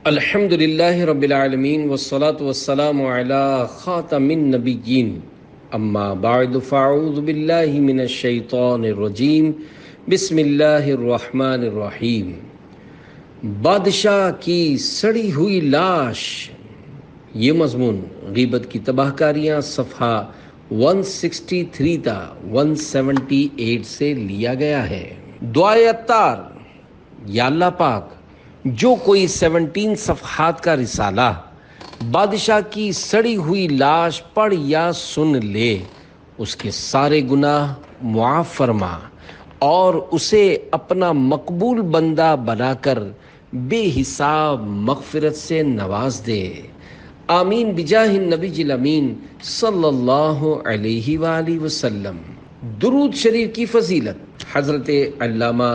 الحمد للہ رب العالمین والصلاة والسلام علی خاتم النبیین اما بعد فاعوذ باللہ من الشیطان الرجیم بسم اللہ الرحمن الرحیم۔ بادشاہ کی سڑی ہوئی لاش، یہ مضمون غیبت کی تباہ کاریاں صفحہ 163 تا 178 سے لیا گیا ہے۔ دعائے عطار: یا اللہ پاک، جو کوئی 17 صفحات کا رسالہ بادشاہ کی سڑی ہوئی لاش پڑھ یا سن لے، اس کے سارے گناہ معاف فرما اور اسے اپنا مقبول بندہ بنا کر بے حساب مغفرت سے نواز دے، آمین بجاہ النبی الامین صلی اللہ علیہ وآلہ وسلم۔ درود شریف کی فضیلت حضرت علامہ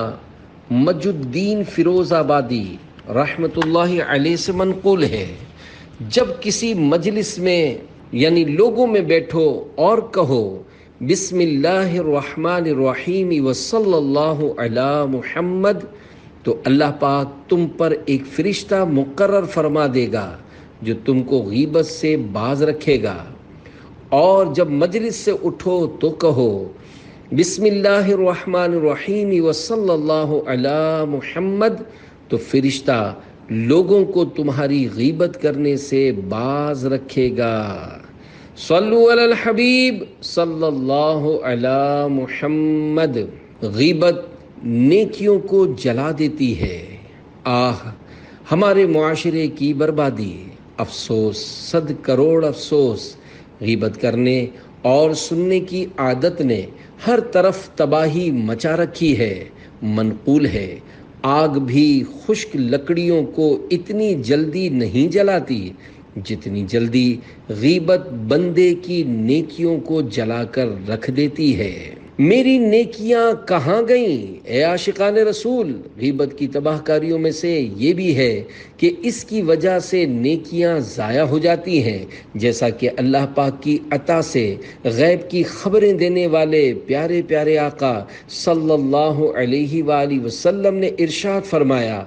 مجد الدین فیروز آبادی رحمۃ اللہ علیہ سے منقول ہے، جب کسی مجلس میں یعنی لوگوں میں بیٹھو اور کہو بسم اللہ الرحمن الرحیم وصلی اللہ علی محمد، تو اللہ پاک تم پر ایک فرشتہ مقرر فرما دے گا جو تم کو غیبت سے باز رکھے گا۔ اور جب مجلس سے اٹھو تو کہو بسم اللہ الرحمن الرحیم وصلی اللہ علی محمد، تو فرشتہ لوگوں کو تمہاری غیبت کرنے سے باز رکھے گا۔ صلو علی الحبیب صلی اللہ علی محمد۔ غیبت نیکیوں کو جلا دیتی ہے۔ آہ ہمارے معاشرے کی بربادی، افسوس، 100 کروڑ افسوس۔ غیبت کرنے اور سننے کی عادت نے ہر طرف تباہی مچا رکھی ہے۔ منقول ہے، آگ بھی خشک لکڑیوں کو اتنی جلدی نہیں جلاتی جتنی جلدی غیبت بندے کی نیکیوں کو جلا کر رکھ دیتی ہے۔ میری نیکیاں کہاں گئیں اے عاشقان رسول؟ غیبت کی تباہ کاریوں میں سے یہ بھی ہے کہ اس کی وجہ سے نیکیاں ضائع ہو جاتی ہیں، جیسا کہ اللہ پاک کی عطا سے غیب کی خبریں دینے والے پیارے پیارے آقا صلی اللہ علیہ وآلہ وسلم نے ارشاد فرمایا،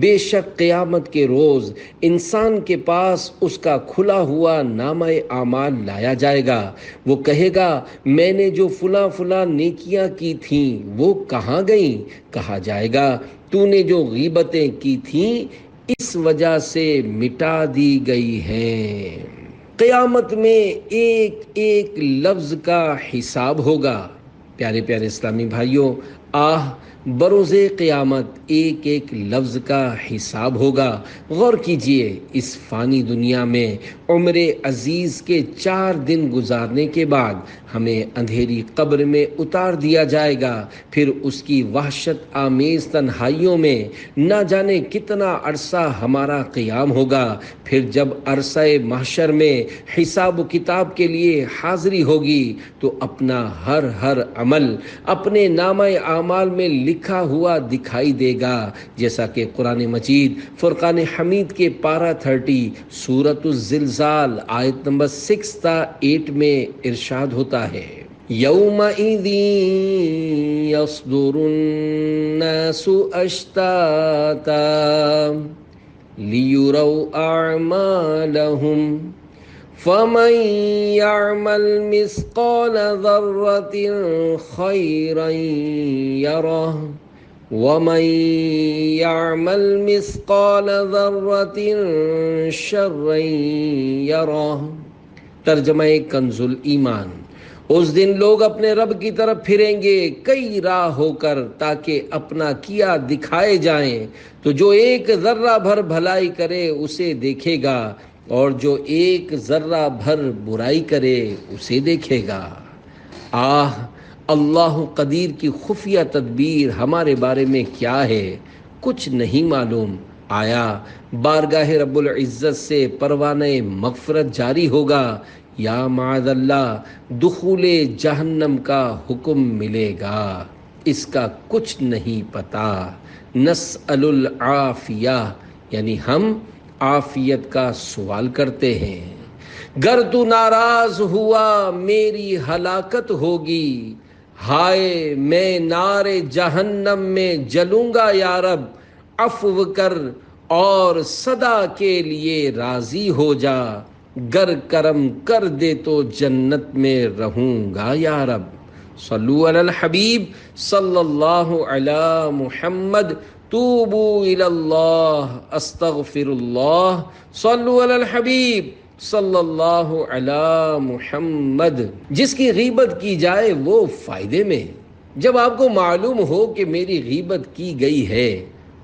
بے شک قیامت کے روز انسان کے پاس اس کا کھلا ہوا نامہ اعمال لایا جائے گا۔ وہ کہے گا، میں نے جو فلاں فلاں نیکیاں کی تھیں وہ کہاں گئیں؟ کہا جائے گا، تو نے جو غیبتیں کی تھیں اس وجہ سے مٹا دی گئی ہیں۔ قیامت میں ایک ایک لفظ کا حساب ہوگا۔ پیارے پیارے اسلامی بھائیوں، آہ بروز قیامت ایک ایک لفظ کا حساب ہوگا۔ غور کیجئے، اس فانی دنیا میں عمر عزیز کے 4 دن گزارنے کے بعد ہمیں اندھیری قبر میں اتار دیا جائے گا، پھر اس کی وحشت آمیز تنہائیوں میں نہ جانے کتنا عرصہ ہمارا قیام ہوگا۔ پھر جب عرصہ محشر میں حساب و کتاب کے لیے حاضری ہوگی تو اپنا ہر عمل اپنے نامہ اعمال میں لکھا ہوا دکھائی دے گا، جیسا کہ قرآن مجید فرقان حمید کے پارہ 30 سورۃ الزلزال آیت نمبر 6 تا 8 میں ارشاد ہوتا ہے، یومئذ یصدر الناس اشتاتا لیروا اعمالهم فمن يعمل مثقال ذرة خيرا يره ومن يعمل مثقال ذرة شرا يره۔ ترجمہ کنز الایمان۔ اس دن لوگ اپنے رب کی طرف پھریں گے کئی راہ ہو کر تاکہ اپنا کیا دکھائے جائیں، تو جو ایک ذرہ بھر بھلائی کرے اسے دیکھے گا اور جو ایک ذرہ بھر برائی کرے اسے دیکھے گا۔ آہ اللہ قدیر کی خفیہ تدبیر ہمارے بارے میں کیا ہے؟ کچھ نہیں معلوم۔ آیا بارگاہ رب العزت سے پروانہ مغفرت جاری ہوگا یا معاذ اللہ دخول جہنم کا حکم ملے گا؟ اس کا کچھ نہیں پتا۔ نسأل العافیہ، یعنی ہم عافیت کا سوال کرتے ہیں۔ گر تو ناراض ہوا میری ہلاکت ہوگی، ہائے میں نار جہنم میں جلوں گا یا رب، عفو کر اور صدا کے لیے راضی ہو جا، گر کرم کر دے تو جنت میں رہوں گا یا رب۔ صلو علی الحبیب صلی اللہ علی محمد، توبو الی اللہ استغفر اللہ، صلو علی الحبیب صلی اللہ علی محمد۔ جس کی غیبت کی جائے وہ فائدے میں۔ جب آپ کو معلوم ہو کہ میری غیبت کی گئی ہے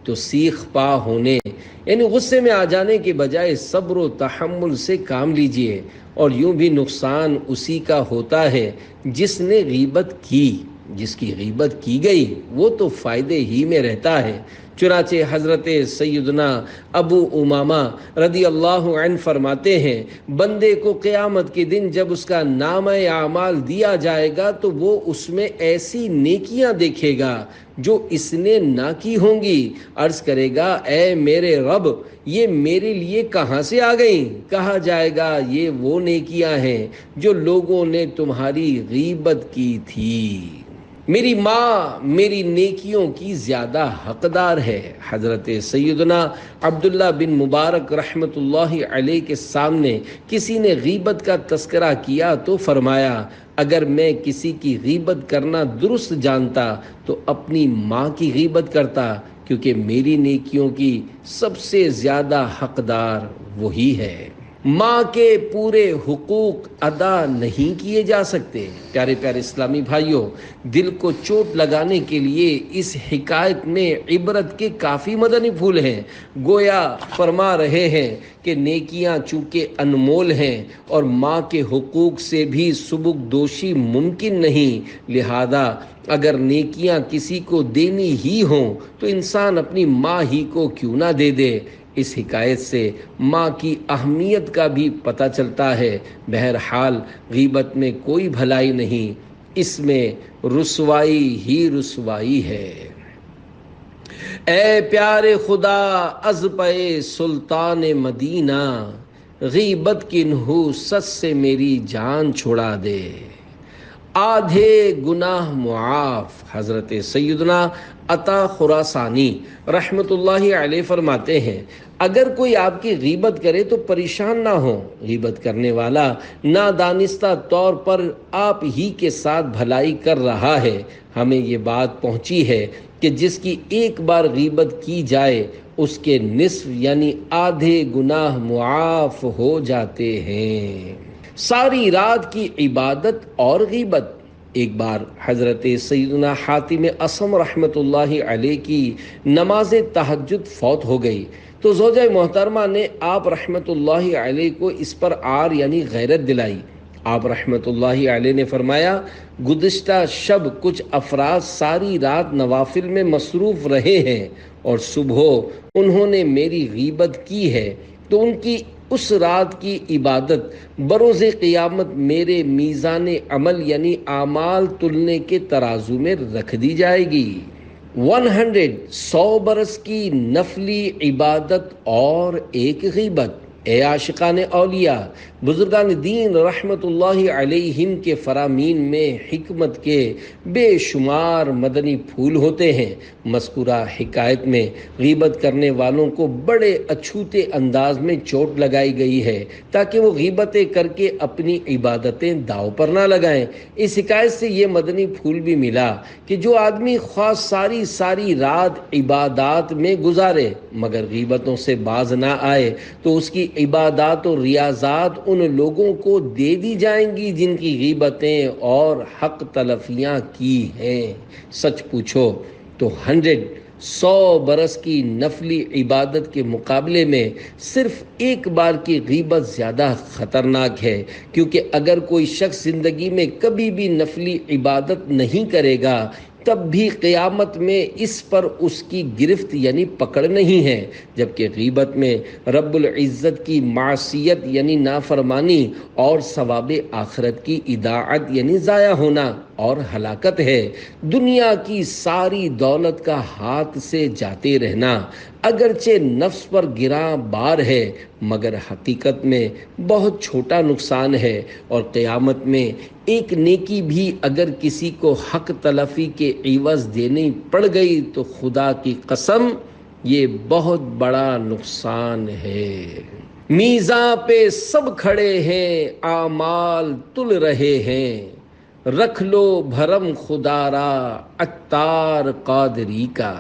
تو سیخ پا ہونے یعنی غصے میں آ جانے کے بجائے صبر و تحمل سے کام لیجئے، اور یوں بھی نقصان اسی کا ہوتا ہے جس نے غیبت کی۔ جس کی غیبت کی گئی وہ تو فائدے ہی میں رہتا ہے۔ چنانچہ حضرت سیدنا ابو امامہ رضی اللہ عنہ فرماتے ہیں، بندے کو قیامت کے دن جب اس کا نامہ اعمال دیا جائے گا تو وہ اس میں ایسی نیکیاں دیکھے گا جو اس نے نہ کی ہوں گی۔ عرض کرے گا، اے میرے رب، یہ میرے لیے کہاں سے آ گئیں؟ کہا جائے گا، یہ وہ نیکیاں ہیں جو لوگوں نے تمہاری غیبت کی تھی۔ میری ماں میری نیکیوں کی زیادہ حقدار ہے۔ حضرت سیدنا عبداللہ بن مبارک رحمۃ اللہ علیہ کے سامنے کسی نے غیبت کا تذکرہ کیا تو فرمایا، اگر میں کسی کی غیبت کرنا درست جانتا تو اپنی ماں کی غیبت کرتا، کیونکہ میری نیکیوں کی سب سے زیادہ حقدار وہی ہے۔ ماں کے پورے حقوق ادا نہیں کیے جا سکتے۔ پیارے پیارے اسلامی بھائیوں، دل کو چوٹ لگانے کے لیے اس حکایت میں عبرت کے کافی مدنی پھول ہیں۔ گویا فرما رہے ہیں کہ نیکیاں چونکہ انمول ہیں اور ماں کے حقوق سے بھی سبکدوشی ممکن نہیں، لہذا اگر نیکیاں کسی کو دینی ہی ہوں تو انسان اپنی ماں ہی کو کیوں نہ دے دے۔ اس حکایت سے ماں کی اہمیت کا بھی پتہ چلتا ہے۔ بہرحال غیبت میں کوئی بھلائی نہیں، اس میں رسوائی ہی رسوائی ہے۔ اے پیارے خدا از پے سلطان مدینہ، غیبت کی نحوست سے میری جان چھڑا دے، آدھے گناہ معاف۔ حضرت سیدنا عطا خراسانی رحمۃ اللہ علیہ فرماتے ہیں، اگر کوئی آپ کی غیبت کرے تو پریشان نہ ہو، غیبت کرنے والا نادانستہ طور پر آپ ہی کے ساتھ بھلائی کر رہا ہے۔ ہمیں یہ بات پہنچی ہے کہ جس کی ایک بار غیبت کی جائے اس کے نصف یعنی آدھے گناہ معاف ہو جاتے ہیں۔ ساری رات کی عبادت اور غیبت۔ ایک بار حضرت سیدنا حاتم اصم رحمۃ اللہ علیہ کی نماز تہجد فوت ہو گئی تو زوجہ محترمہ نے آپ رحمۃ اللہ علیہ کو اس پر عار یعنی غیرت دلائی۔ آپ رحمۃ اللہ علیہ نے فرمایا، گزشتہ شب کچھ افراد ساری رات نوافل میں مصروف رہے ہیں اور صبح انہوں نے میری غیبت کی ہے، تو ان کی اس رات کی عبادت بروز قیامت میرے میزان عمل یعنی اعمال تلنے کے ترازو میں رکھ دی جائے گی۔ 100 برس کی نفلی عبادت اور ایک غیبت۔ اے عاشقان اولیاء، بزرگان دین رحمت اللہ علیہم کے فرامین میں حکمت کے بے شمار مدنی پھول ہوتے ہیں۔ مذکورہ حکایت میں غیبت کرنے والوں کو بڑے اچھوتے انداز میں چوٹ لگائی گئی ہے تاکہ وہ غیبتیں کر کے اپنی عبادتیں داؤ پر نہ لگائیں۔ اس حکایت سے یہ مدنی پھول بھی ملا کہ جو آدمی خواہ ساری رات عبادات میں گزارے مگر غیبتوں سے باز نہ آئے تو اس کی عبادات و ریاضات ان لوگوں کو دے دی جائیں گی جن کی غیبتیں اور حق تلفیاں کی ہیں۔ سچ پوچھو تو 100 برس کی نفلی عبادت کے مقابلے میں صرف ایک بار کی غیبت زیادہ خطرناک ہے، کیونکہ اگر کوئی شخص زندگی میں کبھی بھی نفلی عبادت نہیں کرے گا تب بھی قیامت میں اس پر اس کی گرفت یعنی پکڑ نہیں ہے، جبکہ غیبت میں رب العزت کی معصیت یعنی نافرمانی اور ثواب آخرت کی اضاعت یعنی ضائع ہونا اور ہلاکت ہے۔ دنیا کی ساری دولت کا ہاتھ سے جاتے رہنا اگرچہ نفس پر گراں بار ہے مگر حقیقت میں بہت چھوٹا نقصان ہے، اور قیامت میں ایک نیکی بھی اگر کسی کو حق تلفی کے عوض دینی پڑ گئی تو خدا کی قسم یہ بہت بڑا نقصان ہے۔ میزاں پہ سب کھڑے ہیں، اعمال تل رہے ہیں، رکھ لو بھرم خدا را عطار قادری کا۔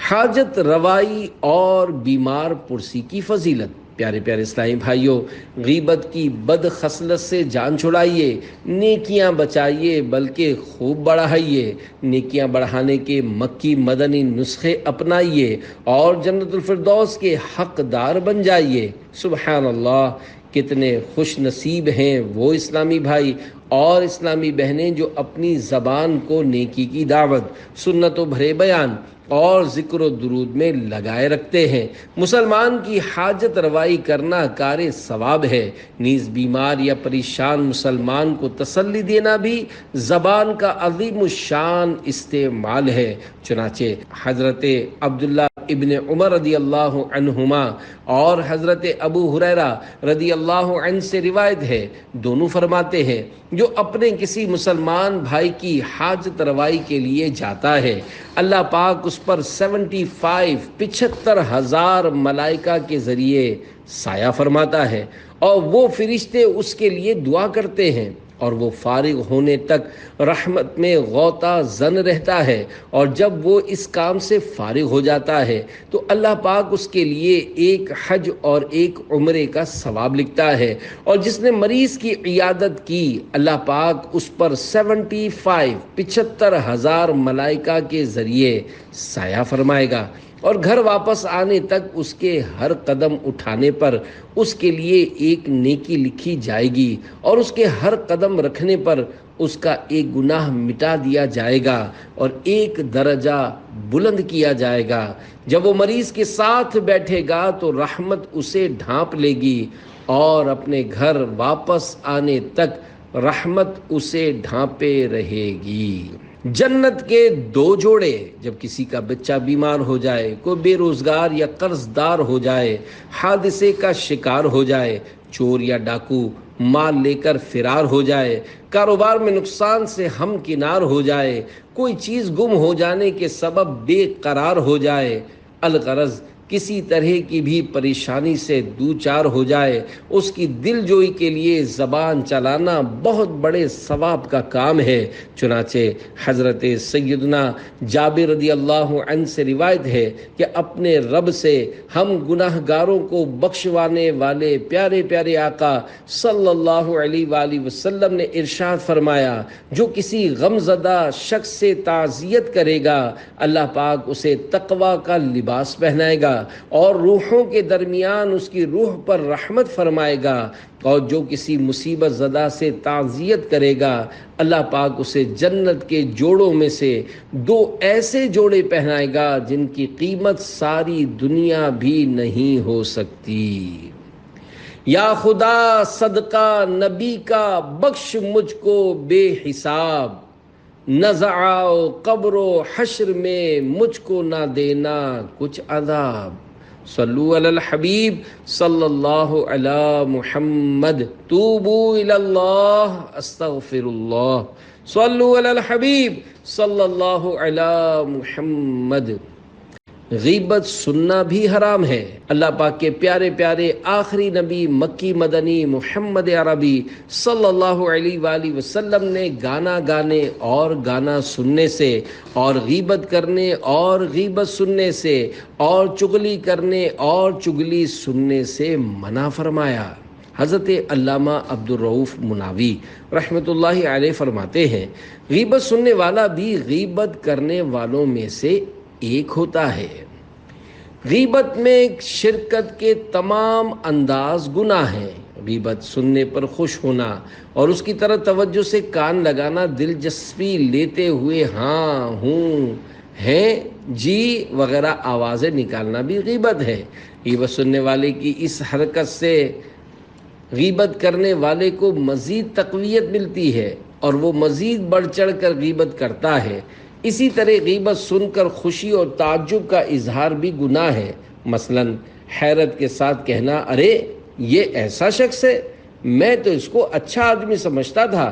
حاجت روائی اور بیمار پرسی کی فضیلت۔ پیارے پیارے اسلامی بھائیوں، غیبت کی بد خصلت سے جان چھڑائیے، نیکیاں بچائیے بلکہ خوب بڑھائیے، نیکیاں بڑھانے کے مکی مدنی نسخے اپنائیے اور جنت الفردوس کے حقدار بن جائیے۔ سبحان اللہ، کتنے خوش نصیب ہیں وہ اسلامی بھائی اور اسلامی بہنیں جو اپنی زبان کو نیکی کی دعوت، سنت و بھرے بیان اور ذکر و درود میں لگائے رکھتے ہیں۔ مسلمان کی حاجت روائی کرنا کار ثواب ہے، نیز بیمار یا پریشان مسلمان کو تسلی دینا بھی زبان کا عظیم الشان استعمال ہے۔ چنانچہ حضرت عبداللہ ابن عمر رضی اللہ عنہما اور حضرت ابو ہریرہ رضی اللہ عنہ سے روایت ہے، دونوں فرماتے ہیں جو اپنے کسی مسلمان بھائی کی حاجت روائی کے لیے جاتا ہے، اللہ پاک اس پر 75,000 ملائکہ کے ذریعے سایہ فرماتا ہے اور وہ فرشتے اس کے لیے دعا کرتے ہیں اور وہ فارغ ہونے تک رحمت میں غوطہ زن رہتا ہے، اور جب وہ اس کام سے فارغ ہو جاتا ہے تو اللہ پاک اس کے لیے ایک حج اور ایک عمرے کا ثواب لکھتا ہے، اور جس نے مریض کی عیادت کی اللہ پاک اس پر 75,000 ملائکہ کے ذریعے سایہ فرمائے گا، اور گھر واپس آنے تک اس کے ہر قدم اٹھانے پر اس کے لیے ایک نیکی لکھی جائے گی، اور اس کے ہر قدم رکھنے پر اس کا ایک گناہ مٹا دیا جائے گا اور ایک درجہ بلند کیا جائے گا۔ جب وہ مریض کے ساتھ بیٹھے گا تو رحمت اسے ڈھانپ لے گی، اور اپنے گھر واپس آنے تک رحمت اسے ڈھانپے رہے گی۔ جنت کے 2 جوڑے، جب کسی کا بچہ بیمار ہو جائے، کوئی بے روزگار یا قرض دار ہو جائے، حادثے کا شکار ہو جائے، چور یا ڈاکو مال لے کر فرار ہو جائے، کاروبار میں نقصان سے ہمکنار ہو جائے، کوئی چیز گم ہو جانے کے سبب بے قرار ہو جائے، الغرض کسی طرح کی بھی پریشانی سے دوچار ہو جائے، اس کی دل جوئی کے لیے زبان چلانا بہت بڑے ثواب کا کام ہے۔ چنانچہ حضرت سیدنا جابر رضی اللہ عنہ سے روایت ہے کہ اپنے رب سے ہم گناہ گاروں کو بخشوانے والے پیارے پیارے آقا صلی اللہ علیہ وآلہ وسلم نے ارشاد فرمایا، جو کسی غمزدہ شخص سے تعزیت کرے گا اللہ پاک اسے تقوی کا لباس پہنائے گا اور روحوں کے درمیان اس کی روح پر رحمت فرمائے گا، اور جو کسی مصیبت زدہ سے تعزیت کرے گا اللہ پاک اسے جنت کے جوڑوں میں سے 2 ایسے جوڑے پہنائے گا جن کی قیمت ساری دنیا بھی نہیں ہو سکتی۔ یا خدا صدقہ نبی کا بخش مجھ کو بے حساب، نزع و قبر و حشر میں مجھ کو نہ دینا کچھ عذاب۔ صلو علی الحبیب صلی اللہ علی محمد، توبو الی اللہ استغفر اللہ، صلو علی الحبیب صلی اللہ علی محمد۔ غیبت سننا بھی حرام ہے۔ اللہ پاک کے پیارے پیارے آخری نبی مکی مدنی محمد عربی صلی اللہ علیہ وآلہ وسلم نے گانا گانے اور گانا سننے سے، اور غیبت کرنے اور غیبت سننے سے، اور چغلی کرنے اور چغلی سننے سے منع فرمایا۔ حضرت علامہ عبدالرؤف مناوی رحمۃ اللہ علیہ فرماتے ہیں، غیبت سننے والا بھی غیبت کرنے والوں میں سے ایک ہوتا ہے۔ غیبت میں شرکت کے تمام انداز گناہ ہیں۔ غیبت سننے پر خوش ہونا اور اس کی طرف توجہ سے کان لگانا، دلچسپی لیتے ہوئے ہاں ہوں ہیں جی وغیرہ آوازیں نکالنا بھی غیبت ہے۔ غیبت سننے والے کی اس حرکت سے غیبت کرنے والے کو مزید تقویت ملتی ہے اور وہ مزید بڑھ چڑھ کر غیبت کرتا ہے۔ اسی طرح غیبت سن کر خوشی اور تعجب کا اظہار بھی گناہ ہے۔ مثلا حیرت کے ساتھ کہنا، ارے یہ ایسا شخص ہے، میں تو اس کو اچھا آدمی سمجھتا تھا۔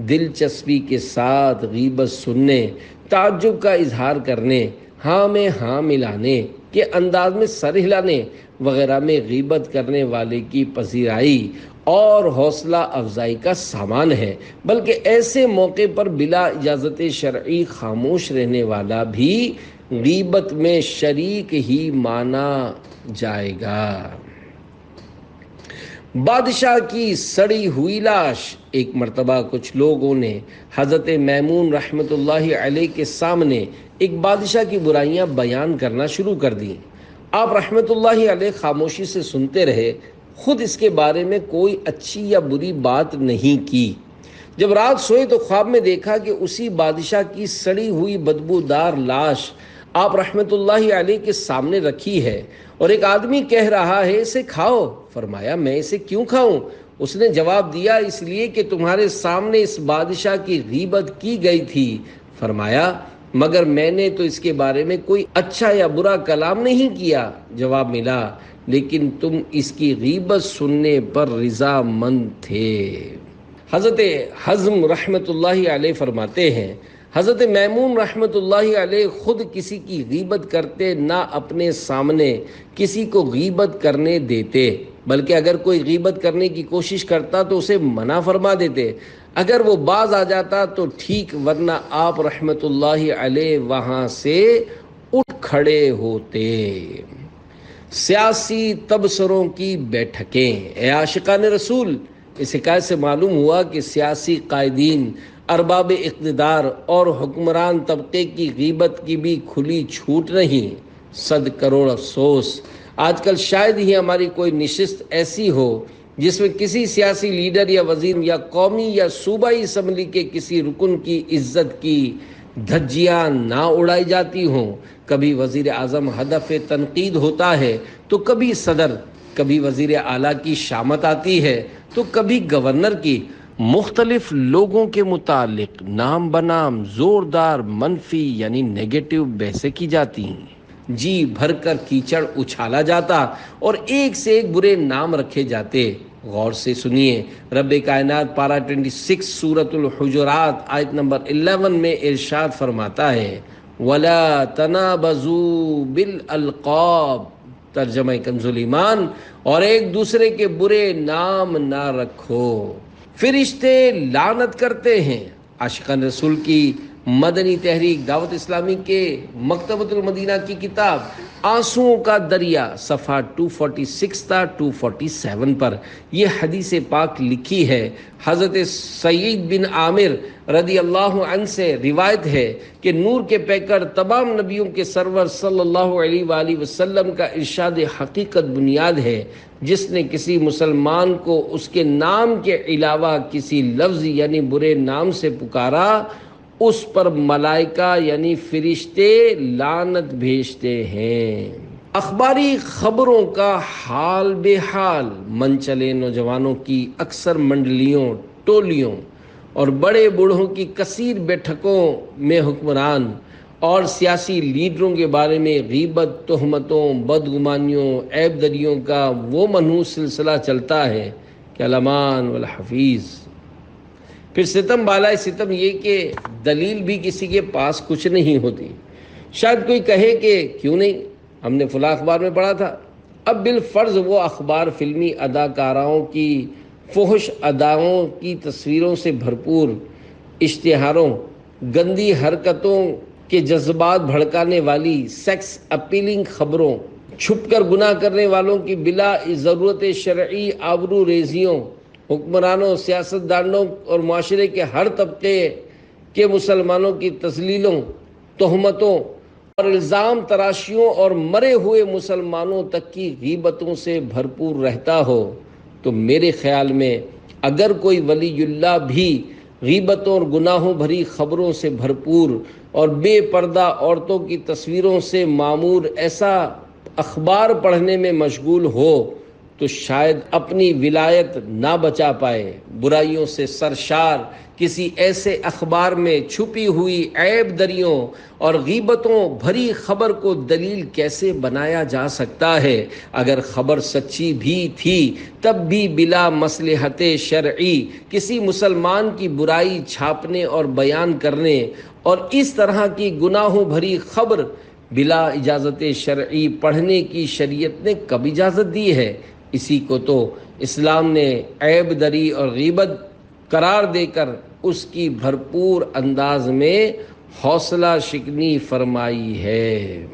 دلچسپی کے ساتھ غیبت سننے، تعجب کا اظہار کرنے، ہاں میں ہاں ملانے کے انداز میں سر ہلانے وغیرہ میں غیبت کرنے والے کی پذیرائی اور حوصلہ افزائی کا سامان ہے، بلکہ ایسے موقع پر بلا اجازت شرعی خاموش رہنے والا بھی غیبت میں شریک ہی مانا جائے گا۔ بادشاہ کی سڑی ہوئی لاش۔ ایک مرتبہ کچھ لوگوں نے حضرت میمون رحمۃ اللہ علیہ کے سامنے ایک بادشاہ کی برائیاں بیان کرنا شروع کر دیں۔ آپ رحمۃ اللہ علیہ خاموشی سے سنتے رہے، خود اس کے بارے میں کوئی اچھی یا بری بات نہیں کی۔ جب رات سوئے تو خواب میں دیکھا کہ اسی بادشاہ کی سڑی ہوئی بدبودار لاش آپ رحمۃ اللہ علیہ کے سامنے رکھی ہے اور ایک آدمی کہہ رہا ہے اسے کھاؤ۔ فرمایا میں اسے کیوں کھاؤں؟ اس نے جواب دیا اس لیے کہ تمہارے سامنے اس بادشاہ کی غیبت کی گئی تھی۔ فرمایا مگر میں نے تو اس کے بارے میں کوئی اچھا یا برا کلام نہیں کیا۔ جواب ملا لیکن تم اس کی غیبت سننے پر رضا مند تھے۔ حضرت حزم رحمۃ اللہ علیہ فرماتے ہیں حضرت میمون رحمۃ اللہ علیہ خود کسی کی غیبت کرتے، نہ اپنے سامنے کسی کو غیبت کرنے دیتے، بلکہ اگر کوئی غیبت کرنے کی کوشش کرتا تو اسے منع فرما دیتے۔ اگر وہ باز آ جاتا تو ٹھیک، ورنہ آپ رحمۃ اللہ علیہ وہاں سے اٹھ کھڑے ہوتے۔ سیاسی تبصروں کی بیٹھکیں۔ اے عاشقان رسول، اس حکایت سے معلوم ہوا کہ سیاسی قائدین، ارباب اقتدار اور حکمران طبقے کی غیبت کی بھی کھلی چھوٹ نہیں۔ 100 کروڑ افسوس، آج کل شاید ہی ہماری کوئی نشست ایسی ہو جس میں کسی سیاسی لیڈر یا وزیر یا قومی یا صوبائی اسمبلی کے کسی رکن کی عزت کی دھجیاں نہ اڑائی جاتی ہوں۔ کبھی وزیر اعظم ہدف تنقید ہوتا ہے تو کبھی صدر، کبھی وزیر اعلیٰ کی شامت آتی ہے تو کبھی گورنر کی۔ مختلف لوگوں کے متعلق نام بنام زوردار منفی یعنی نیگیٹو بحثیں کی جاتی ہیں، جی بھر کر کیچڑ اچھالا جاتا اور ایک سے ایک برے نام رکھے جاتے۔ غور سے سنیے، رب کائنات پارہ 26 سورۃ الحجرات آیت نمبر 11 میں ارشاد فرماتا ہے وَلَا تَنَابَزُوا بِالْأَلْقَابِ، ترجمہ کنز ایمان، اور ایک دوسرے کے برے نام نہ رکھو۔ فرشتے لعنت کرتے ہیں۔ عاشقان رسول کی مدنی تحریک دعوت اسلامی کے مکتبۃ المدینہ کی کتاب آنسوؤں کا دریا صفحہ 246 تا 247 پر یہ حدیث پاک لکھی ہے۔ حضرت سعید بن عامر رضی اللہ عنہ سے روایت ہے کہ نور کے پیکر تمام نبیوں کے سرور صلی اللہ علیہ وآلہ وسلم کا ارشاد حقیقت بنیاد ہے، جس نے کسی مسلمان کو اس کے نام کے علاوہ کسی لفظ یعنی برے نام سے پکارا، اس پر ملائکہ یعنی فرشتے لعنت بھیجتے ہیں۔ اخباری خبروں کا حال بے حال، من چلے نوجوانوں کی اکثر منڈلیوں، ٹولیوں اور بڑے بوڑھوں کی کثیر بیٹھکوں میں حکمران اور سیاسی لیڈروں کے بارے میں غیبت، تہمتوں، بدگمانیوں، عیب دریوں کا وہ منحوس سلسلہ چلتا ہے کہ الامان والحفیظ۔ پھر ستم بالائے ستم یہ کہ دلیل بھی کسی کے پاس کچھ نہیں ہوتی۔ شاید کوئی کہے کہ کیوں نہیں، ہم نے فلاں اخبار میں پڑھا تھا۔ اب بالفرض وہ اخبار فلمی اداکاراؤں کی فحش اداؤں کی تصویروں سے بھرپور اشتہاروں، گندی حرکتوں کے جذبات بھڑکانے والی سیکس اپیلنگ خبروں، چھپ کر گناہ کرنے والوں کی بلا ضرورت شرعی آبرو ریزیوں، حکمرانوں، سیاستدانوں اور معاشرے کے ہر طبقے کے مسلمانوں کی تذلیلوں، تہمتوں اور الزام تراشیوں اور مرے ہوئے مسلمانوں تک کی غیبتوں سے بھرپور رہتا ہو، تو میرے خیال میں اگر کوئی ولی اللہ بھی غیبتوں اور گناہوں بھری خبروں سے بھرپور اور بے پردہ عورتوں کی تصویروں سے معمور ایسا اخبار پڑھنے میں مشغول ہو تو شاید اپنی ولایت نہ بچا پائے۔ برائیوں سے سرشار کسی ایسے اخبار میں چھپی ہوئی عیب دریوں اور غیبتوں بھری خبر کو دلیل کیسے بنایا جا سکتا ہے؟ اگر خبر سچی بھی تھی تب بھی بلا مصلحت شرعی کسی مسلمان کی برائی چھاپنے اور بیان کرنے اور اس طرح کی گناہوں بھری خبر بلا اجازت شرعی پڑھنے کی شریعت نے کب اجازت دی ہے؟ اسی کو تو اسلام نے عیب دری اور غیبت قرار دے کر اس کی بھرپور انداز میں حوصلہ شکنی فرمائی ہے۔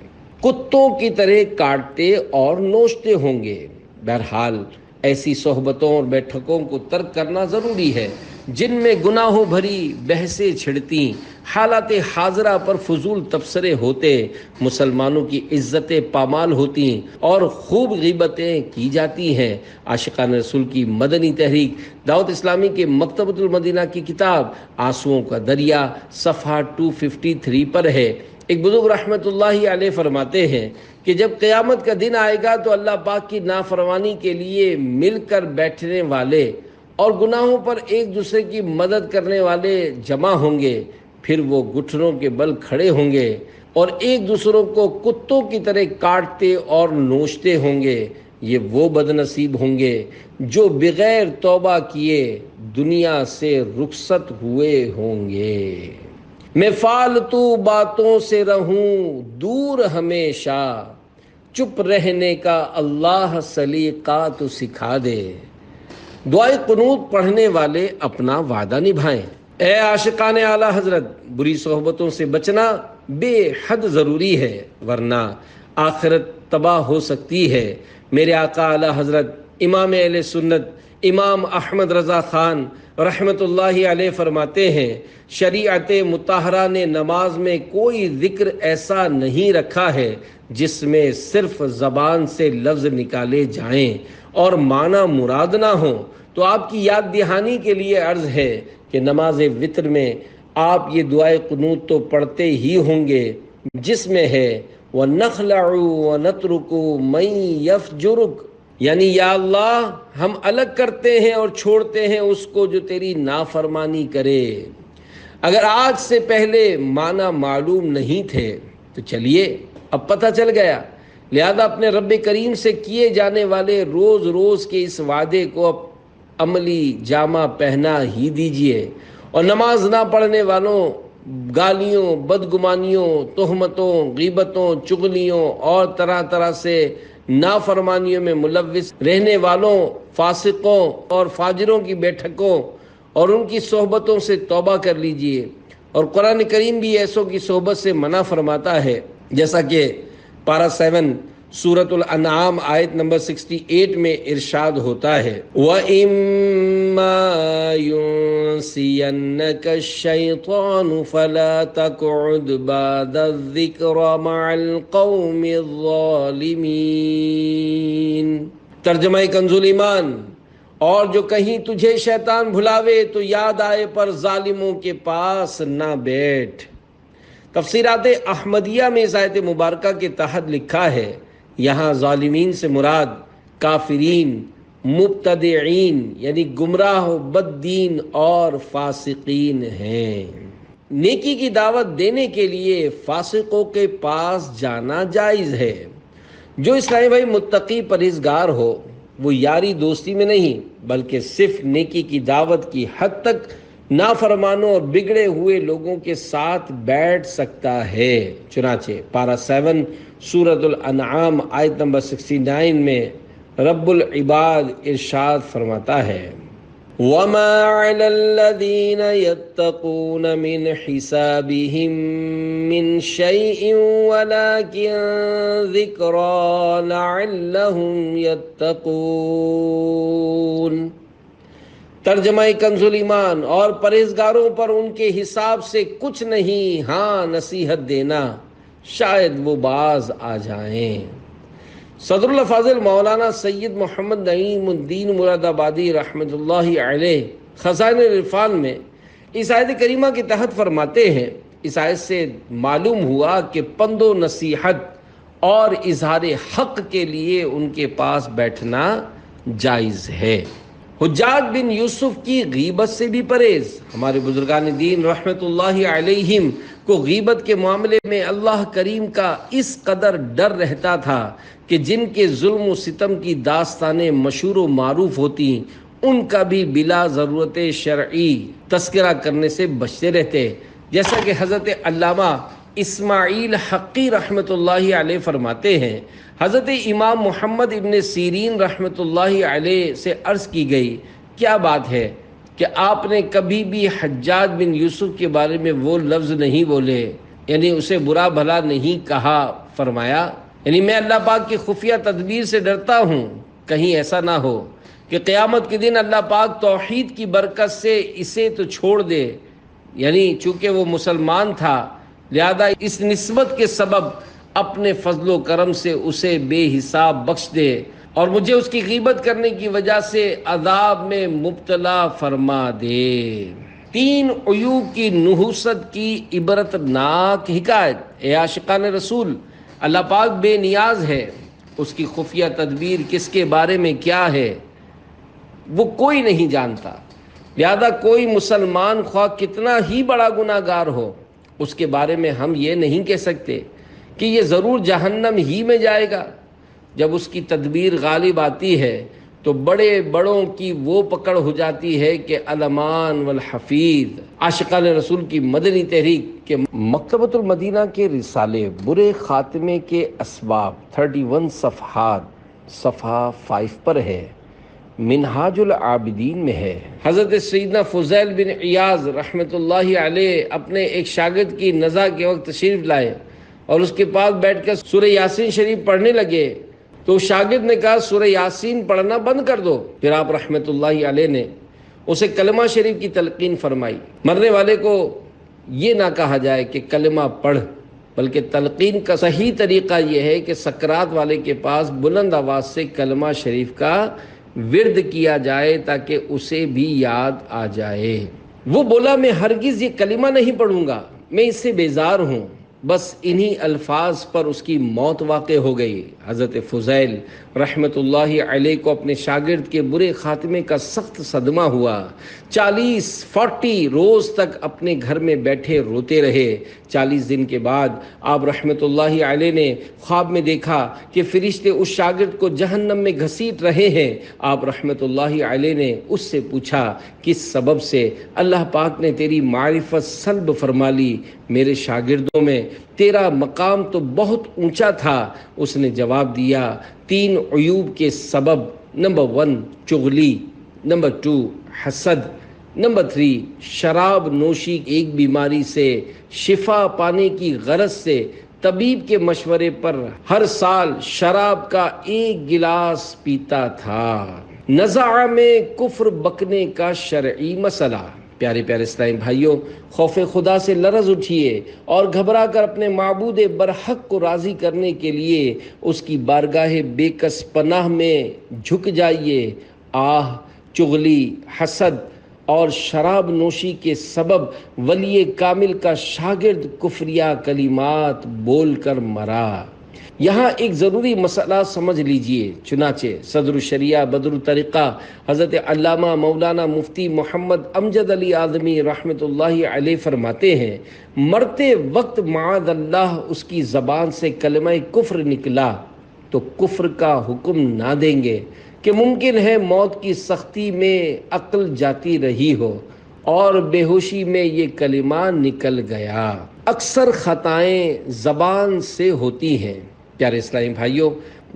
کتوں کی طرح کاٹتے اور نوچتے ہوں گے۔ بہرحال ایسی صحبتوں اور بیٹھکوں کو ترک کرنا ضروری ہے جن میں گناہوں بھری بحثیں چھڑتی، حالات حاضرہ پر فضول تبصرے ہوتے، مسلمانوں کی عزتیں پامال ہوتی اور خوب غیبتیں کی جاتی ہیں۔ عاشقان رسول کی مدنی تحریک دعوت اسلامی کے مکتبۃ المدینہ کی کتاب آنسوؤں کا دریا صفحہ 253 پر ہے۔ ایک بزرگ رحمت اللہ علیہ فرماتے ہیں کہ جب قیامت کا دن آئے گا تو اللہ پاک کی نافرمانی کے لیے مل کر بیٹھنے والے اور گناہوں پر ایک دوسرے کی مدد کرنے والے جمع ہوں گے، پھر وہ گھٹنوں کے بل کھڑے ہوں گے اور ایک دوسروں کو کتوں کی طرح کاٹتے اور نوچتے ہوں گے۔ یہ وہ بد نصیب ہوں گے جو بغیر توبہ کیے دنیا سے رخصت ہوئے ہوں گے۔ میں فالتو باتوں سے رہوں دور ہمیشہ، چپ رہنے کا اللہ سلیقہ تو سکھا دے۔ دعائے قنوت پڑھنے والے اپنا وعدہ نبھائیں۔ اے عاشقان اعلیٰ حضرت، بری صحبتوں سے بچنا بے حد ضروری ہے، ورنہ آخرت تباہ ہو سکتی ہے۔ میرے آقا اعلیٰ حضرت امام اہل سنت امام احمد رضا خان رحمت اللہ علیہ فرماتے ہیں، شریعت مطہرہ نے نماز میں کوئی ذکر ایسا نہیں رکھا ہے جس میں صرف زبان سے لفظ نکالے جائیں اور معنی مراد نہ ہوں۔ تو آپ کی یاد دہانی کے لیے عرض ہے کہ نماز وتر میں آپ یہ دعائے قنوت تو پڑھتے ہی ہوں گے جس میں ہے وَنَخْلَعُ وَنَتْرُكُ مَن يَفْجُرُكَ، یعنی یا اللہ ہم الگ کرتے ہیں اور چھوڑتے ہیں اس کو جو تیری نافرمانی کرے۔ اگر آج سے پہلے معنی معلوم نہیں تھے تو چلیے اب پتہ چل گیا، لہذا اپنے رب کریم سے کیے جانے والے روز روز کے اس وعدے کو اب عملی جامہ پہنا ہی دیجیے، اور نماز نہ پڑھنے والوں، گالیوں، بدگمانیوں، تہمتوں، غیبتوں، چغلیوں اور طرح طرح سے نافرمانیوں میں ملوث رہنے والوں، فاسقوں اور فاجروں کی بیٹھکوں اور ان کی صحبتوں سے توبہ کر لیجئے۔ اور قرآن کریم بھی ایسوں کی صحبت سے منع فرماتا ہے، جیسا کہ پارہ 7 سورۃ الانعام آیت نمبر 68 میں ارشاد ہوتا ہے، وَإِمَّا يُنْسِيَنَّكَ الشَّيْطَانُ فَلَا تَقْعُدْ بَعْدَ الذِّكْرِ مَعَ الْقَوْمِ الظَّالِمِينَ۔ ترجمہ کنز ایمان، اور جو کہیں تجھے شیطان بھلاوے تو یاد آئے پر ظالموں کے پاس نہ بیٹھ۔ تفسیرات احمدیہ میں اس آیت مبارکہ کے تحت لکھا ہے، یہاں ظالمین سے مراد کافرین، مبتدعین یعنی گمراہ و بد دین اور فاسقین ہیں۔ نیکی کی دعوت دینے کے لیے فاسقوں کے پاس جانا جائز ہے۔ جو اسلامی بھائی متقی پرہیزگار ہو وہ یاری دوستی میں نہیں بلکہ صرف نیکی کی دعوت کی حد تک نافرمانوں اور بگڑے ہوئے لوگوں کے ساتھ بیٹھ سکتا ہے۔ چنانچہ پارہ 7 سورۃ الانعام آیت نمبر 69 میں رب العباد ارشاد فرماتا ہے، وَمَا عَلَى الَّذِينَ يَتَّقُونَ مِنْ حِسَابِهِمْ مِنْ شَيْءٍ وَلَكِنْ ذِكْرَى لَعَلَّهُمْ يَتَّقُونَ۔ ترجمہ کنز ایمان، اور پرہیزگاروں پر ان کے حساب سے کچھ نہیں، ہاں نصیحت دینا، شاید وہ باز آ جائیں۔ صدر الافاضل مولانا سید محمد نعیم الدین مراد آبادی رحمۃ اللہ علیہ خزائن العرفان میں اس آیت کریمہ کے تحت فرماتے ہیں، اس آیت سے معلوم ہوا کہ پند و نصیحت اور اظہار حق کے لیے ان کے پاس بیٹھنا جائز ہے۔ حجاج بن یوسف کی غیبت سے بھی پرہیز۔ ہمارے بزرگان دین رحمت اللہ علیہم کو غیبت کے معاملے میں اللہ کریم کا اس قدر ڈر رہتا تھا کہ جن کے ظلم و ستم کی داستانیں مشہور و معروف ہوتی ان کا بھی بلا ضرورت شرعی تذکرہ کرنے سے بچتے رہتے، جیسا کہ حضرت علامہ اسماعیل حقی رحمۃ اللہ علیہ فرماتے ہیں، حضرت امام محمد ابن سیرین رحمۃ اللہ علیہ سے عرض کی گئی، کیا بات ہے کہ آپ نے کبھی بھی حجاج بن یوسف کے بارے میں وہ لفظ نہیں بولے، یعنی اسے برا بھلا نہیں کہا؟ فرمایا، یعنی میں اللہ پاک کی خفیہ تدبیر سے ڈرتا ہوں، کہیں ایسا نہ ہو کہ قیامت کے دن اللہ پاک توحید کی برکت سے اسے تو چھوڑ دے، یعنی چونکہ وہ مسلمان تھا لہذا اس نسبت کے سبب اپنے فضل و کرم سے اسے بے حساب بخش دے، اور مجھے اس کی غیبت کرنے کی وجہ سے عذاب میں مبتلا فرما دے۔ 3 عیوب کی نحوست کی عبرتناک حکایت۔ اے عاشقان رسول، اللہ پاک بے نیاز ہے، اس کی خفیہ تدبیر کس کے بارے میں کیا ہے وہ کوئی نہیں جانتا، لہذا کوئی مسلمان خواہ کتنا ہی بڑا گناہ گار ہو، اس کے بارے میں ہم یہ نہیں کہہ سکتے کہ یہ ضرور جہنم ہی میں جائے گا۔ جب اس کی تدبیر غالب آتی ہے تو بڑے بڑوں کی وہ پکڑ ہو جاتی ہے کہ علمان والحفیظ۔ عاشقان رسول کی مدنی تحریک کے مکتبۃ المدینہ کے رسالے برے خاتمے کے اسباب 31 صفحات صفحہ 5 پر ہے، منہاج العابدین میں ہے۔ حضرت سیدنا فضیل بن عیاض رحمۃ اللہ علیہ اپنے ایک شاگرد کی نزع کے وقت تشریف لائے اور اس کے پاس بیٹھ کر سورہ یاسین شریف پڑھنے لگے تو شاگرد نے کہا سورہ یاسین پڑھنا بند کر دو۔ پھر آپ رحمۃ اللہ علیہ نے اسے کلمہ شریف کی تلقین فرمائی۔ مرنے والے کو یہ نہ کہا جائے کہ کلمہ پڑھ، بلکہ تلقین کا صحیح طریقہ یہ ہے کہ سکرات والے کے پاس بلند آواز سے کلمہ شریف کا ورد کیا جائے تاکہ اسے بھی یاد آ جائے۔ وہ بولا، میں ہرگز یہ کلمہ نہیں پڑھوں گا، میں اس سے بیزار ہوں۔ بس انہی الفاظ پر اس کی موت واقع ہو گئی۔ حضرت فضیل رحمۃ اللہ علیہ کو اپنے شاگرد کے برے خاتمے کا سخت صدمہ ہوا۔ 40 روز تک اپنے گھر میں بیٹھے روتے رہے۔ 40 دن کے بعد آپ رحمۃ اللہ علیہ نے خواب میں دیکھا کہ فرشتے اس شاگرد کو جہنم میں گھسیٹ رہے ہیں۔ آپ رحمۃ اللہ علیہ نے اس سے پوچھا، کس سبب سے اللہ پاک نے تیری معرفت سلب فرما لی؟ میرے شاگردوں میں تیرا مقام تو بہت اونچا تھا۔ اس نے جواب دیا، 3 عیوب کے سبب: نمبر 1 چغلی، نمبر 2 حسد، نمبر 3 شراب نوشی۔ ایک بیماری سے شفا پانے کی غرض سے طبیب کے مشورے پر ہر سال شراب کا 1 گلاس پیتا تھا۔ نزاع میں کفر بکنے کا شرعی مسئلہ۔ پیارے پیارے اسلامی بھائیوں، خوف خدا سے لرز اٹھیے اور گھبرا کر اپنے معبود برحق کو راضی کرنے کے لیے اس کی بارگاہ بے کس پناہ میں جھک جائیے۔ چغلی، حسد اور شراب نوشی کے سبب ولی کامل کا شاگرد کفریہ کلمات بول کر مرا۔ یہاں ایک ضروری مسئلہ سمجھ لیجئے۔ چنانچہ صدر الشریعہ بدر الطریقہ حضرت علامہ مولانا مفتی محمد امجد علی اعظمی رحمۃ اللہ علیہ فرماتے ہیں، مرتے وقت معاذ اللہ اس کی زبان سے کلمہ کفر نکلا تو کفر کا حکم نہ دیں گے کہ ممکن ہے موت کی سختی میں عقل جاتی رہی ہو اور بے ہوشی میں یہ کلمہ نکل گیا۔ اکثر خطائیں زبان سے ہوتی ہیں۔ پیارے اسلامی بھائیوں،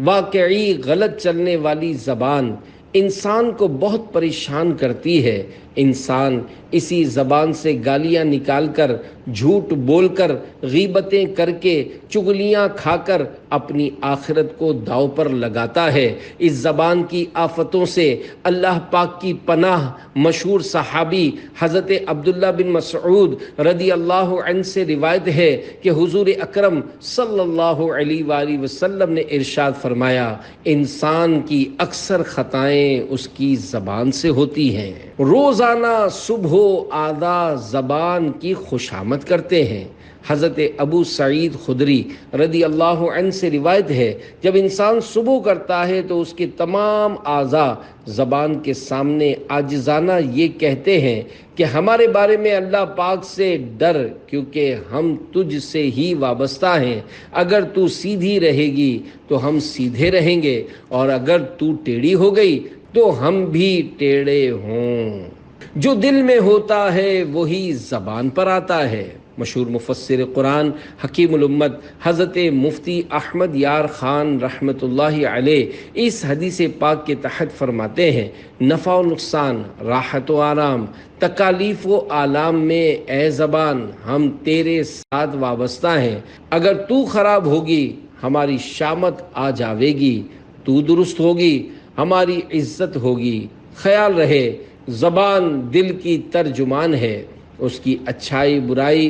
واقعی غلط چلنے والی زبان انسان کو بہت پریشان کرتی ہے۔ انسان اسی زبان سے گالیاں نکال کر، جھوٹ بول کر، غیبتیں کر کے، چغلیاں کھا کر اپنی آخرت کو داؤ پر لگاتا ہے۔ اس زبان کی آفتوں سے اللہ پاک کی پناہ۔ مشہور صحابی حضرت عبداللہ بن مسعود رضی اللہ عنہ سے روایت ہے کہ حضور اکرم صلی اللہ علیہ وآلہ وسلم نے ارشاد فرمایا، انسان کی اکثر خطائیں اس کی زبان سے ہوتی ہیں۔ روزانہ صبح و آدھا زبان کی خوشامد کرتے ہیں۔ حضرت ابو سعید خدری رضی اللہ عنہ سے روایت ہے، جب انسان صبح کرتا ہے تو اس کے تمام اعضاء زبان کے سامنے عاجزانہ یہ کہتے ہیں کہ ہمارے بارے میں اللہ پاک سے ڈر، کیونکہ ہم تجھ سے ہی وابستہ ہیں۔ اگر تو سیدھی رہے گی تو ہم سیدھے رہیں گے، اور اگر تو ٹیڑھی ہو گئی تو ہم بھی ٹیڑھے ہوں۔ جو دل میں ہوتا ہے وہی زبان پر آتا ہے۔ مشہور مفسر قرآن حکیم الامت حضرت مفتی احمد یار خان رحمۃ اللہ علیہ اس حدیث پاک کے تحت فرماتے ہیں، نفع و نقصان، راحت و آرام، تکالیف و آلام میں اے زبان ہم تیرے ساتھ وابستہ ہیں، اگر تو خراب ہوگی ہماری شامت آ جاوے گی، تو درست ہوگی ہماری عزت ہوگی۔ خیال رہے زبان دل کی ترجمان ہے، اس کی اچھائی برائی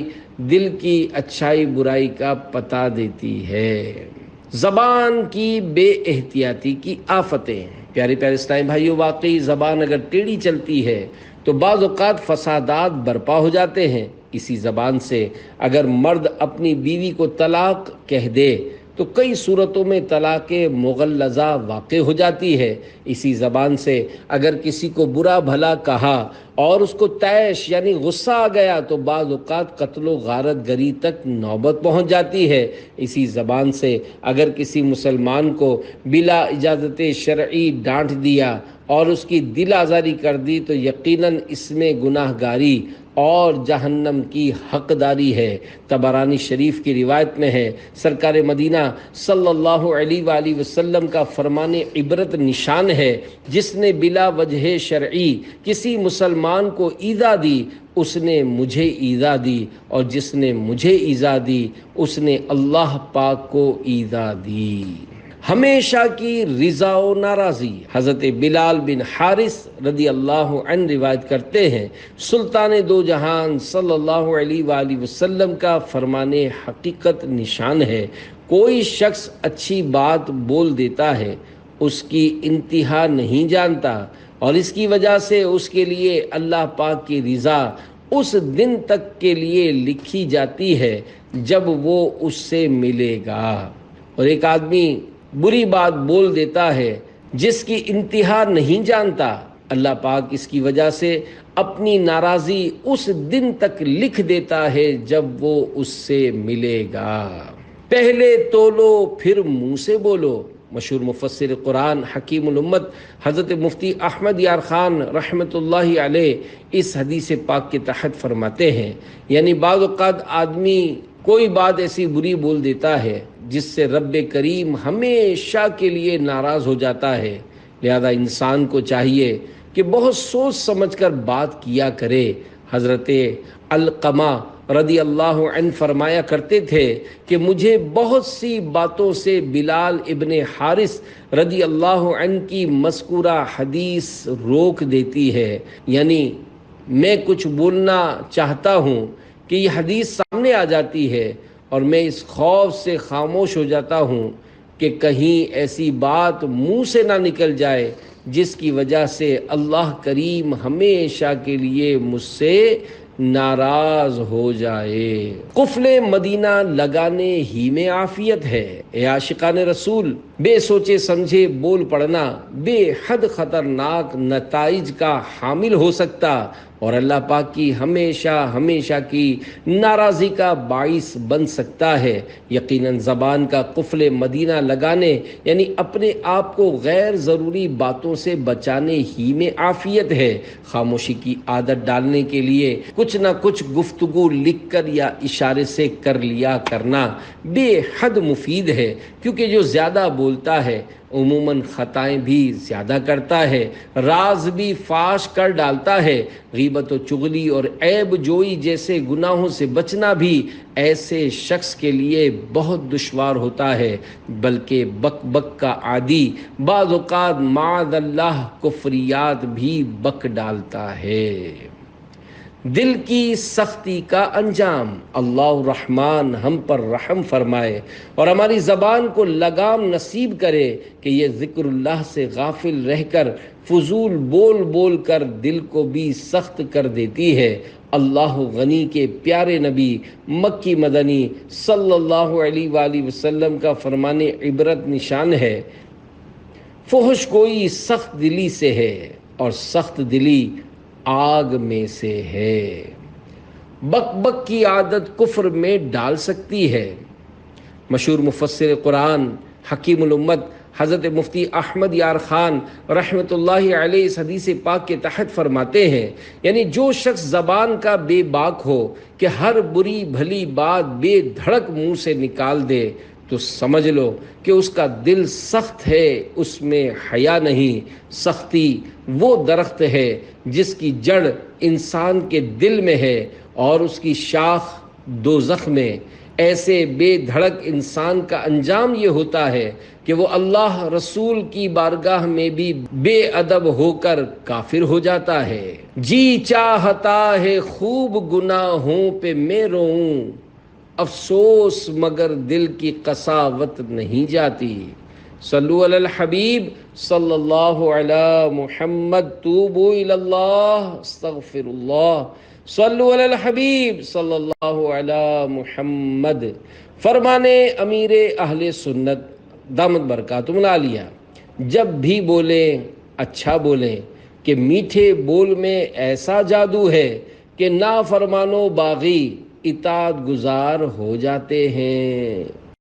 دل کی اچھائی برائی کا پتہ دیتی ہے۔ زبان کی بے احتیاطی کی آفتیں، پیارے پیارے اسلامی بھائیو، واقعی زبان اگر ٹیڑھی چلتی ہے تو بعض اوقات فسادات برپا ہو جاتے ہیں۔ اسی زبان سے اگر مرد اپنی بیوی کو طلاق کہہ دے تو کئی صورتوں میں طلاق مغلظہ واقع ہو جاتی ہے۔ اسی زبان سے اگر کسی کو برا بھلا کہا اور اس کو طیش یعنی غصہ آ گیا تو بعض اوقات قتل و غارت گری تک نوبت پہنچ جاتی ہے۔ اسی زبان سے اگر کسی مسلمان کو بلا اجازت شرعی ڈانٹ دیا اور اس کی دل آزاری کر دی تو یقیناً اس میں گناہ گاری اور جہنم کی حقداری ہے۔ طبرانی شریف کی روایت میں ہے، سرکار مدینہ صلی اللہ علیہ وآلہ وسلم کا فرمان عبرت نشان ہے، جس نے بلا وجہ شرعی کسی مسلمان کو ایذا دی اس نے مجھے ایذا دی، اور جس نے مجھے ایذا دی اس نے اللہ پاک کو ایذا دی۔ ہمیشہ کی رضا و ناراضی، حضرت بلال بن حارث رضی اللہ عنہ روایت کرتے ہیں، سلطان دو جہان صلی اللہ علیہ وآلہ وسلم کا فرمان حقیقت نشان ہے، کوئی شخص اچھی بات بول دیتا ہے، اس کی انتہا نہیں جانتا، اور اس کی وجہ سے اس کے لیے اللہ پاک کی رضا اس دن تک کے لیے لکھی جاتی ہے جب وہ اس سے ملے گا۔ اور ایک آدمی بری بات بول دیتا ہے جس کی انتہا نہیں جانتا، اللہ پاک اس کی وجہ سے اپنی ناراضی اس دن تک لکھ دیتا ہے جب وہ اس سے ملے گا۔ پہلے تولو پھر منہ سے بولو، مشہور مفسر قرآن حکیم الامت حضرت مفتی احمد یار خان رحمۃ اللہ علیہ اس حدیث پاک کے تحت فرماتے ہیں، یعنی بعض اوقات آدمی کوئی بات ایسی بری بول دیتا ہے جس سے رب کریم ہمیشہ کے لیے ناراض ہو جاتا ہے، لہذا انسان کو چاہیے کہ بہت سوچ سمجھ کر بات کیا کرے۔ حضرت علقمہ رضی اللہ عنہ فرمایا کرتے تھے کہ مجھے بہت سی باتوں سے بلال ابن حارث رضی اللہ عنہ کی مذکورہ حدیث روک دیتی ہے، یعنی میں کچھ بولنا چاہتا ہوں کہ یہ حدیث سامنے آ جاتی ہے اور میں اس خوف سے خاموش ہو جاتا ہوں کہ کہیں ایسی بات منہ سے نہ نکل جائے جس کی وجہ سے اللہ کریم ہمیشہ کے لیے مجھ سے ناراض ہو جائے۔ قفل مدینہ لگانے ہی میں عافیت ہے، اے عاشقان رسول، بے سوچے سمجھے بول پڑنا بے حد خطرناک نتائج کا حامل ہو سکتا اور اللہ پاک کی ہمیشہ کی ناراضی کا باعث بن سکتا ہے۔ یقیناً زبان کا قفل مدینہ لگانے یعنی اپنے آپ کو غیر ضروری باتوں سے بچانے ہی میں عافیت ہے۔ خاموشی کی عادت ڈالنے کے لیے کچھ نہ کچھ گفتگو لکھ کر یا اشارے سے کر لیا کرنا بے حد مفید ہے، کیونکہ جو زیادہ بولتا ہے عموماً خطائیں بھی زیادہ کرتا ہے، راز بھی فاش کر ڈالتا ہے۔ غیبت و چغلی اور عیب جوئی جیسے گناہوں سے بچنا بھی ایسے شخص کے لیے بہت دشوار ہوتا ہے، بلکہ بک بک کا عادی بعض اوقات معاذ اللہ کفریات بھی بک ڈالتا ہے۔ دل کی سختی کا انجام، اللہ الرحمن ہم پر رحم فرمائے اور ہماری زبان کو لگام نصیب کرے کہ یہ ذکر اللہ سے غافل رہ کر فضول بول بول کر دل کو بھی سخت کر دیتی ہے۔ اللہ غنی کے پیارے نبی مکی مدنی صلی اللہ علیہ وآلہ وسلم کا فرمان عبرت نشان ہے، فحش گوئی سخت دلی سے ہے اور سخت دلی آگ میں سے ہے۔ بک بک کی عادت کفر میں ڈال سکتی ہے۔ مشہور مفسر قرآن حکیم الامت حضرت مفتی احمد یار خان رحمۃ اللہ علیہ اس حدیث پاک کے تحت فرماتے ہیں، یعنی جو شخص زبان کا بے باک ہو کہ ہر بری بھلی بات بے دھڑک منہ سے نکال دے، تو سمجھ لو کہ اس کا دل سخت ہے، اس میں حیا نہیں۔ سختی وہ درخت ہے جس کی جڑ انسان کے دل میں ہے اور اس کی شاخ دوزخ میں۔ ایسے بے دھڑک انسان کا انجام یہ ہوتا ہے کہ وہ اللہ رسول کی بارگاہ میں بھی بے ادب ہو کر کافر ہو جاتا ہے۔ جی چاہتا ہے خوب گناہوں پہ میں روؤں، افسوس مگر دل کی قساوت نہیں جاتی۔ صلو علی الحبیب صلی اللہ علی محمد، توبوا الی اللہ، استغفر اللہ، صلو علی الحبیب صلی اللہ علی محمد۔ فرمانے امیر اہل سنت دامت برکاتہم العالیہ، جب بھی بولیں اچھا بولیں کہ میٹھے بول میں ایسا جادو ہے کہ نافرمان و باغی اطاعت گزار ہو جاتے ہیں۔